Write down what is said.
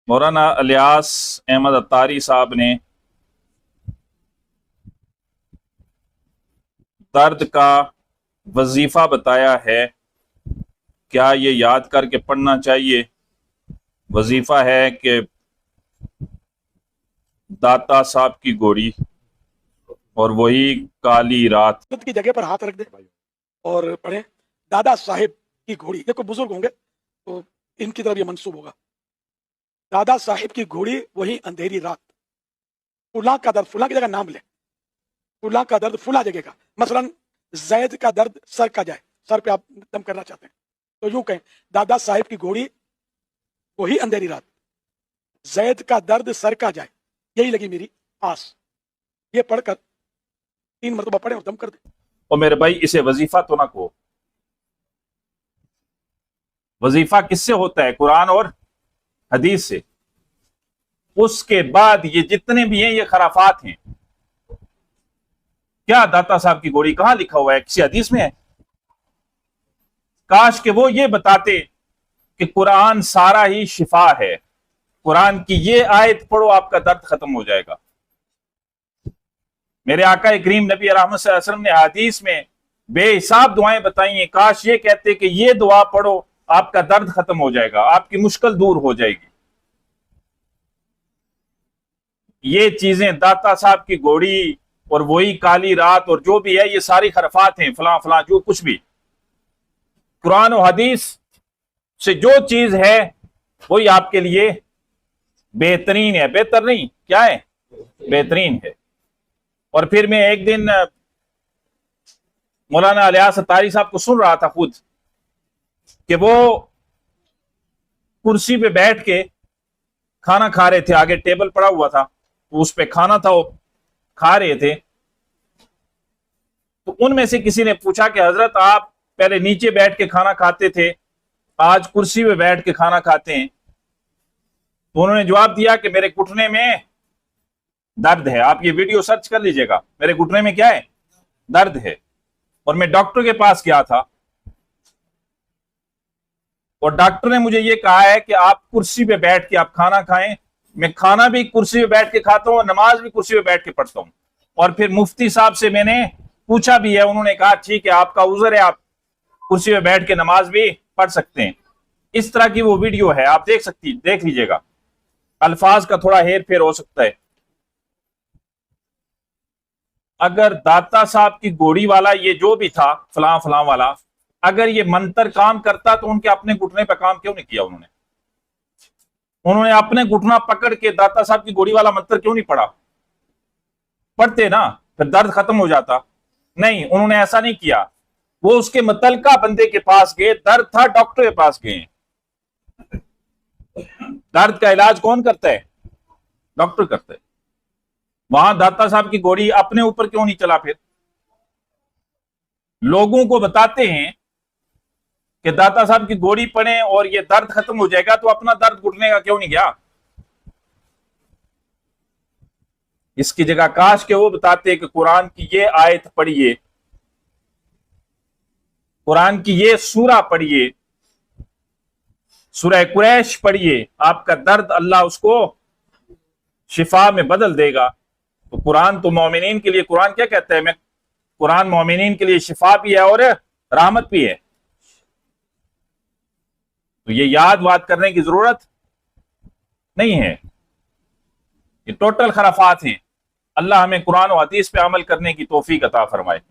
मौलाना इलियास अहमद अत्तारी साहब ने दर्द का वजीफा बताया है। क्या ये याद करके पढ़ना चाहिए? वजीफा है कि दाता साहब की गोरी और वही काली रात। की जगह पर हाथ रख दे और पढ़े दादा साहेब की घोड़ी। देखो बुजुर्ग होंगे तो इनकी तरफ ये मंसूब होगा। दादा साहेब की घोड़ी वही अंधेरी रात। फुला का दर्द, फुला की जगह नाम ले। फुला का दर्द फुला जगह का, मसलन जैद का दर्द सर का जाए, सर पे आप दम करना चाहते हैं तो यूं कहें दादा साहेब की घोड़ी वही अंधेरी रात, जैद का दर्द सर का जाए, यही लगी मेरी आस। ये पढ़कर 3 मरतबा पढ़े और दम कर दे। और मेरे भाई इसे वजीफा तो ना कहो। वजीफा किससे होता है? कुरान और हदीस से। उसके बाद ये जितने भी हैं ये खराफात हैं। क्या दाता साहब की गोली कहां लिखा हुआ है? किसी हदीस में है? काश के वो ये बताते कि कुरान सारा ही शिफा है, कुरान की ये आयत पढ़ो आपका दर्द खत्म हो जाएगा। मेरे आका करीम नबी रहमत सल्लल्लाहु अलैहि वसल्लम ने हदीस में बेहिसाब दुआएं बताई हैं। काश ये कहते कि ये दुआ पढ़ो आपका दर्द खत्म हो जाएगा, आपकी मुश्किल दूर हो जाएगी। ये चीजें दाता साहब की घोड़ी और वही काली रात और जो भी है ये सारी खरफात हैं, फलां फलां जो कुछ भी। कुरान और हदीस से जो चीज है वही आपके लिए बेहतरीन है। बेहतर नहीं, क्या है? बेहतरीन है। और फिर मैं एक दिन मौलाना इलियास अत्तारी साहब को सुन रहा था खुद कि वो कुर्सी पे बैठ के खाना खा रहे थे, आगे टेबल पड़ा हुआ था तो उस पे खाना था, वो खा रहे थे। तो उनमें से किसी ने पूछा कि हजरत आप पहले नीचे बैठ के खाना खाते थे, आज कुर्सी पे बैठ के खाना खाते हैं। तो उन्होंने जवाब दिया कि मेरे घुटने में दर्द है। आप ये वीडियो सर्च कर लीजिएगा, मेरे घुटने में क्या है? दर्द है। और मैं डॉक्टर के पास गया था और डॉक्टर ने मुझे ये कहा है कि आप कुर्सी पे बैठ के आप खाना खाएं। मैं खाना भी कुर्सी पे बैठ के खाता हूं और नमाज भी कुर्सी पे बैठ के पढ़ता हूं। और फिर मुफ्ती साहब से मैंने पूछा भी है, उन्होंने कहा ठीक है आपका उज़र है, आप कुर्सी पे बैठ के नमाज भी पढ़ सकते हैं। इस तरह की वो वीडियो है, आप देख लीजिएगा। अल्फाज का थोड़ा हेर फेर हो सकता है। अगर दाता साहब की घोड़ी वाला ये जो भी था फलां फलां वाला, अगर ये मंत्र काम करता तो उनके अपने घुटने पर काम क्यों नहीं किया? उन्होंने अपने घुटना पकड़ के दाता साहब की घोड़ी वाला मंत्र क्यों नहीं पढ़ा? पढ़ते ना, फिर दर्द खत्म हो जाता। नहीं, उन्होंने ऐसा नहीं किया। वो उसके मुतलका बंदे के पास गए, दर्द था डॉक्टर के पास गए। दर्द का इलाज कौन करता है? डॉक्टर करता है। वहां दाता साहब की घोड़ी अपने ऊपर क्यों नहीं चला? फिर लोगों को बताते हैं कि दाता साहब की घोड़ी पड़े और ये दर्द खत्म हो जाएगा, तो अपना दर्द घुटने का क्यों नहीं गया? इसकी जगह काश के वो बताते कि कुरान की ये आयत पढ़िए, कुरान की ये सूरा पढ़िए, सूरह कुरैश पढ़िए, आपका दर्द अल्लाह उसको शिफा में बदल देगा। तो कुरान तो मोमिनीन के लिए, कुरान क्या कहता है? कुरान मोमिनीन के लिए शिफा भी है और रहमत भी है। तो ये याद वाद करने की जरूरत नहीं है। ये टोटल खराफात हैं। अल्लाह हमें कुरान और हदीस पे अमल करने की तौफीक अता फरमाए।